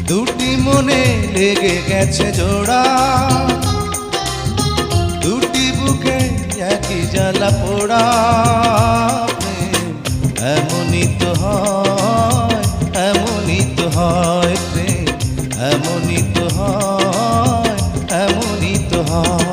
দুটি মনে লেগে গেছে জোড়া, দুটি বুকে একই জ্বালা পোড়া। প্রেম এমনই তো হয়, এমনই তো হয় প্রেম, এমনই তো হয়, এমনই তো হয়।